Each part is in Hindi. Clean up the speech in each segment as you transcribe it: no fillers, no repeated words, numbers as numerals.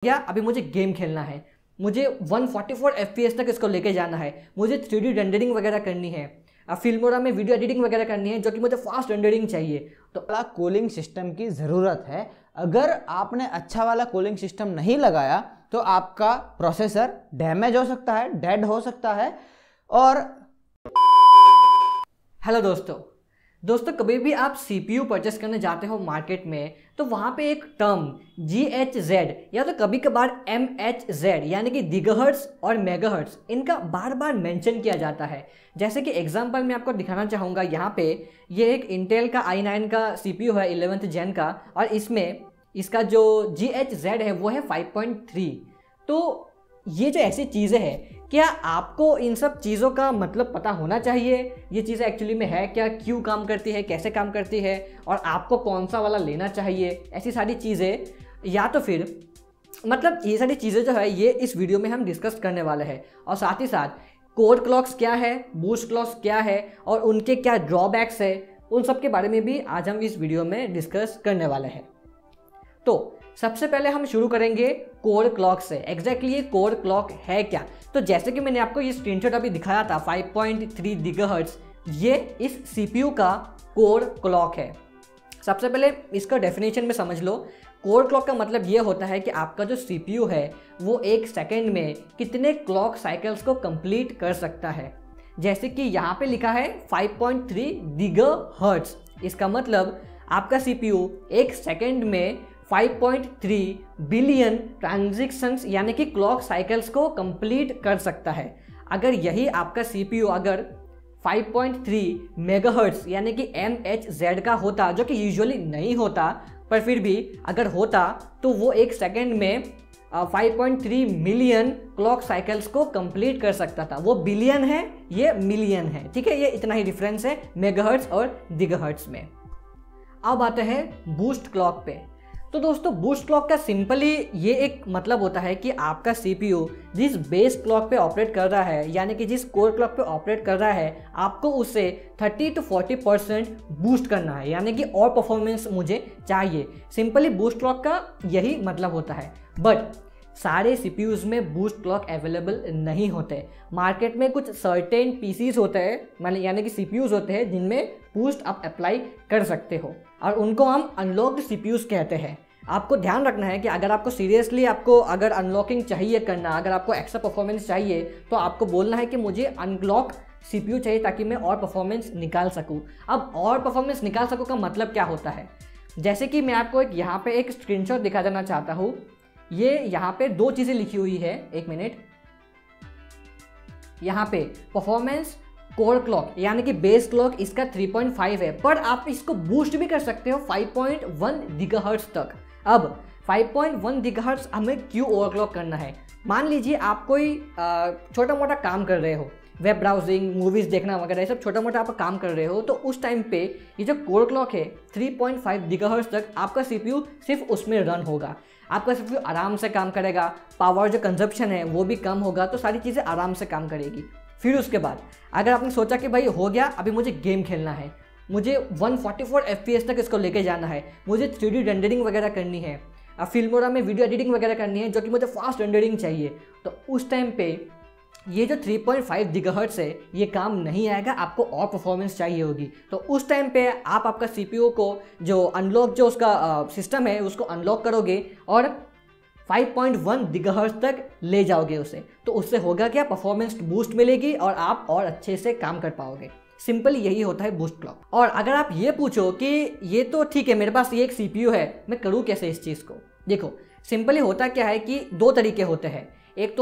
या अभी मुझे गेम खेलना है, मुझे 144 FPS तक इसको लेके जाना है, मुझे 3D रेंडरिंग वगैरह करनी है, फिल्मोरा में वीडियो एडिटिंग वगैरह करनी है जो कि मुझे फास्ट रेंडरिंग चाहिए, तो वाला कूलिंग सिस्टम की ज़रूरत है। अगर आपने अच्छा वाला कूलिंग सिस्टम नहीं लगाया तो आपका प्रोसेसर डैमेज हो सकता है, डेड हो सकता है। और हेलो दोस्तों कभी भी आप CPU परचेस करने जाते हो मार्केट में तो वहाँ पे एक टर्म GHz या तो कभी कभार MHz यानी कि गीगाहर्ट्ज़ और मेगाहर्ट्ज़ इनका बार बार मेंशन किया जाता है। जैसे कि एग्जांपल मैं आपको दिखाना चाहूँगा, यहाँ पे ये एक इंटेल का i9 का CPU है 11th जेन का, और इसमें इसका जो GHz है वो है 5.3। तो ये जो ऐसी चीज़ें हैं, क्या आपको इन सब चीज़ों का मतलब पता होना चाहिए? ये चीज़ें एक्चुअली में है क्या, क्यों काम करती है, कैसे काम करती है, और आपको कौन सा वाला लेना चाहिए, ऐसी सारी चीज़ें, या तो फिर मतलब ये सारी चीज़ें जो है ये इस वीडियो में हम डिस्कस करने वाले हैं। और साथ ही साथ कोर क्लॉक्स क्या है, बूस्ट क्लॉक्स क्या है और उनके क्या ड्रॉबैक्स है, उन सब के बारे में भी आज हम इस वीडियो में डिस्कस करने वाले हैं। तो सबसे पहले हम शुरू करेंगे कोर क्लॉक से। एग्जैक्टली ये कोर क्लॉक है क्या? तो जैसे कि मैंने आपको ये स्क्रीनशॉट अभी दिखाया था 5.3 गीगाहर्ट्ज़, ये इस CPU का कोर क्लॉक है। सबसे पहले इसका डेफिनेशन में समझ लो। कोर क्लॉक का मतलब ये होता है कि आपका जो CPU है वो एक सेकेंड में कितने क्लॉक साइकिल्स को कंप्लीट कर सकता है। जैसे कि यहाँ पे लिखा है 5.3 गीगाहर्ट्ज़, इसका मतलब आपका CPU एक सेकेंड में 5.3 बिलियन ट्रांजैक्शंस यानी कि क्लॉक साइकिल्स को कंप्लीट कर सकता है। अगर यही आपका CPU अगर 5.3 मेगाहर्ट्ज़ यानी कि MHz का होता, जो कि यूजुअली नहीं होता पर फिर भी अगर होता, तो वो एक सेकेंड में 5.3 मिलियन क्लॉक साइकिल्स को कंप्लीट कर सकता था। वो बिलियन है, ये मिलियन है, ठीक है, ये इतना ही डिफरेंस है मेगाहर्ट्ज़ और गीगाहर्ट्ज़ में। अब आते हैं बूस्ट क्लॉक पे। तो दोस्तों बूस्ट क्लॉक का सिंपली ये एक मतलब होता है कि आपका CPU जिस बेस क्लॉक पे ऑपरेट कर रहा है यानी कि जिस कोर क्लॉक पे ऑपरेट कर रहा है, आपको उससे 30 to 40% बूस्ट करना है, यानी कि और परफॉर्मेंस मुझे चाहिए। सिंपली बूस्ट क्लॉक का यही मतलब होता है। बट सारे CPUs में बूस्ट क्लॉक अवेलेबल नहीं होते। मार्केट में कुछ सर्टेन PCs होते हैं, यानी कि CPUs होते हैं जिनमें बूस्ट आप अप्लाई कर सकते हो, और उनको हम अनलॉक्ड CPUs कहते हैं। आपको ध्यान रखना है कि अगर आपको सीरियसली आपको अगर अनलॉकिंग चाहिए करना, अगर आपको एक्स्ट्रा परफॉर्मेंस चाहिए, तो आपको बोलना है कि मुझे अनलॉक CPU चाहिए ताकि मैं और परफॉर्मेंस निकाल सकूँ। अब और परफॉर्मेंस निकाल सकूँ का मतलब क्या होता है? जैसे कि मैं आपको यहाँ पे एक स्क्रीनशॉट दिखा देना चाहता हूँ। ये यहाँ पे दो चीज़ें लिखी हुई है, एक मिनट। यहाँ पे परफॉर्मेंस कोर क्लॉक यानी कि बेस क्लॉक इसका 3.5 है, पर आप इसको बूस्ट भी कर सकते हो 5.1 गीगाहर्ट्ज़ तक। अब 5.1 गीगाहर्ट्ज़ हमें क्यों ओवरक्लॉक करना है? मान लीजिए आप कोई छोटा मोटा काम कर रहे हो, वेब ब्राउजिंग, मूवीज़ देखना वगैरह, ये सब छोटा मोटा आप काम कर रहे हो, तो उस टाइम पे ये जो कोर क्लॉक है 3.5 गीगाहर्ट्ज़ तक आपका CPU सिर्फ उसमें रन होगा। आपका CPU आराम से काम करेगा, पावर जो कंजप्शन है वो भी कम होगा, तो सारी चीज़ें आराम से काम करेगी। फिर उसके बाद अगर आपने सोचा कि भाई हो गया, अभी मुझे गेम खेलना है, मुझे 144 FPS तक इसको लेके जाना है, मुझे 3D रेंडरिंग वगैरह करनी है, फिल्मोरा में वीडियो एडिटिंग वगैरह करनी है जो कि मुझे फास्ट रेंडरिंग चाहिए, तो उस टाइम पे ये जो 3.5 गीगाहर्ट्ज़ है ये काम नहीं आएगा, आपको और परफॉर्मेंस चाहिए होगी। तो उस टाइम पे आप आपका CPU को जो अनलॉक जो उसका सिस्टम है उसको अनलॉक करोगे और 5.1 गीगाहर्ट्ज़ तक ले जाओगे उसे। तो उससे होगा क्या, परफॉर्मेंस बूस्ट मिलेगी और आप और अच्छे से काम कर पाओगे। सिंपल यही होता है बूस्ट क्लॉक। और अगर आप ये पूछो कि ये तो ठीक है, मेरे पास ये एक CPU है, मैं करूँ कैसे इस चीज़ को? देखो सिंपली होता क्या है कि दो तरीके होते हैं। एक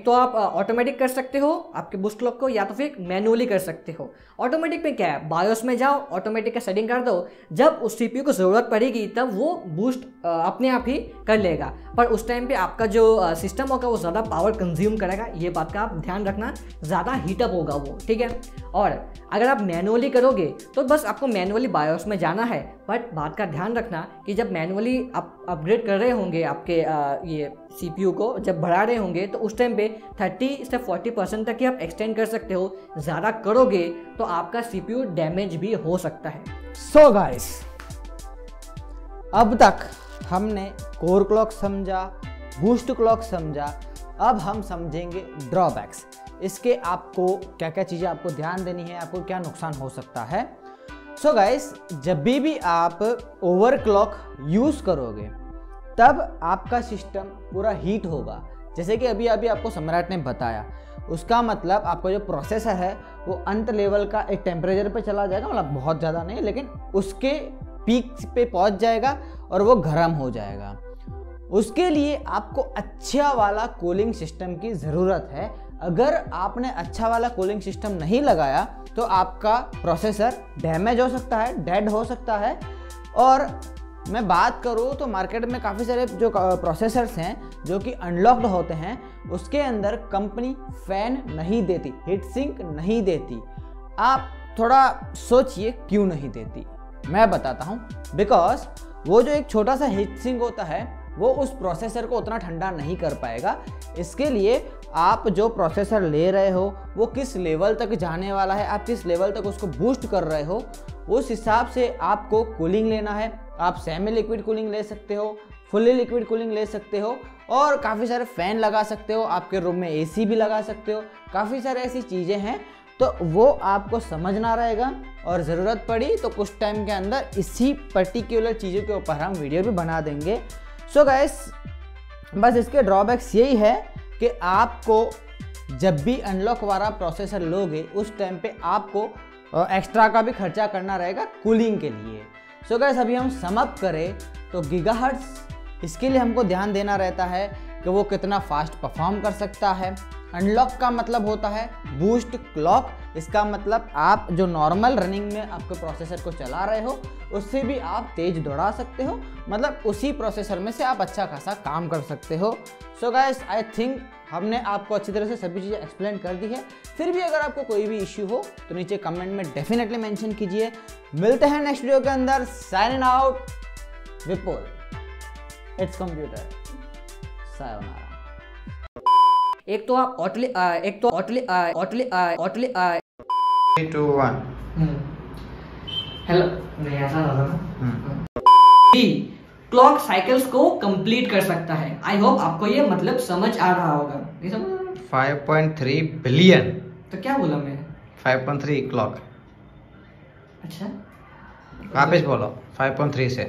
तो आप ऑटोमेटिक कर सकते हो आपके बूस्ट क्लॉक को, या तो फिर मैनुअली कर सकते हो। ऑटोमेटिक में क्या है, बायोस में जाओ, ऑटोमेटिक का सेटिंग कर दो, जब उस CPU को ज़रूरत पड़ेगी तब वो बूस्ट अपने आप ही कर लेगा, पर उस टाइम पे आपका जो सिस्टम होगा वो ज़्यादा पावर कंज्यूम करेगा। ये बात का आप ध्यान रखना, ज़्यादा हीटअप होगा वो, ठीक है। और अगर आप मैनुअली करोगे तो बस आपको मैनुअली बायोस में जाना है, बट बात का ध्यान रखना कि जब मैनुअली आप अपग्रेड कर रहे होंगे आपके ये CPU को, जब बढ़ा रहे होंगे, तो उस टाइम पे 30 से 40% तक ही आप एक्सटेंड कर सकते हो। ज़्यादा करोगे तो आपका CPU डैमेज भी हो सकता है। सो गाइस, अब तक हमने कोर क्लॉक समझा, बूस्ट क्लॉक समझा, अब हम समझेंगे ड्रॉबैक्स। इसके आपको क्या क्या चीज़ें आपको ध्यान देनी है, आपको क्या नुकसान हो सकता है। सो गाइस, जब भी आप ओवर क्लॉक यूज़ करोगे तब आपका सिस्टम पूरा हीट होगा। जैसे कि अभी आपको सम्राट ने बताया, उसका मतलब आपका जो प्रोसेसर है वो अंत लेवल का एक टेम्परेचर पे चला जाएगा, मतलब बहुत ज़्यादा नहीं लेकिन उसके पीक पे पहुंच जाएगा और वो गर्म हो जाएगा। उसके लिए आपको अच्छा वाला कूलिंग सिस्टम की ज़रूरत है। अगर आपने अच्छा वाला कूलिंग सिस्टम नहीं लगाया तो आपका प्रोसेसर डैमेज हो सकता है, डेड हो सकता है। और मैं बात करूँ तो मार्केट में काफ़ी सारे जो प्रोसेसर्स हैं जो कि अनलॉक्ड होते हैं, उसके अंदर कंपनी फ़ैन नहीं देती, हीट सिंक नहीं देती। आप थोड़ा सोचिए क्यों नहीं देती, मैं बताता हूँ। बिकॉज वो जो एक छोटा सा हीट सिंक होता है वो उस प्रोसेसर को उतना ठंडा नहीं कर पाएगा। इसके लिए आप जो प्रोसेसर ले रहे हो वो किस लेवल तक जाने वाला है, आप किस लेवल तक उसको बूस्ट कर रहे हो, उस हिसाब से आपको कूलिंग लेना है। आप सेमी लिक्विड कूलिंग ले सकते हो, फुल्ली लिक्विड कूलिंग ले सकते हो और काफ़ी सारे फ़ैन लगा सकते हो, आपके रूम में एसी भी लगा सकते हो। काफ़ी सारे ऐसी चीज़ें हैं, तो वो आपको समझना रहेगा और ज़रूरत पड़ी तो कुछ टाइम के अंदर इसी पर्टिकुलर चीज़ों के ऊपर हम वीडियो भी बना देंगे। सो गाइस, बस इसके ड्रॉबैक्स यही है कि आपको जब भी अनलॉक वाला प्रोसेसर लोगे उस टाइम पे आपको एक्स्ट्रा का भी खर्चा करना रहेगा कूलिंग के लिए। सो गाइस, अभी हम समअप करें तो गीगाहर्ट्ज़, इसके लिए हमको ध्यान देना रहता है कि वो कितना फास्ट परफॉर्म कर सकता है। अनलॉक का मतलब होता है बूस्ट क्लॉक, इसका मतलब आप जो नॉर्मल रनिंग में आपके प्रोसेसर को चला रहे हो उससे भी आप तेज दौड़ा सकते हो, मतलब उसी प्रोसेसर में से आप अच्छा खासा काम कर सकते हो। सो गाइस, आई थिंक हमने आपको अच्छी तरह से सभी चीज़ें एक्सप्लेन कर दी है। फिर भी अगर आपको कोई भी इश्यू हो तो नीचे कमेंट में डेफिनेटली मेंशन कीजिए। मिलते हैं नेक्स्ट वीडियो के अंदर। Signing out, Vipul, it's computer, sayonara. एक तो आप ओटली 3, 2, 1। हेलो, नहीं ऐसा ना था। क्लॉक साइकिल्स को कंप्लीट कर सकता है। आई होप आपको ये मतलब समझ आ रहा होगा। नहीं समझ? 5.3 बिलियन। तो क्या बोला मैं? 5.3 क्लॉक। अच्छा, वापस बोलो 5.3 से।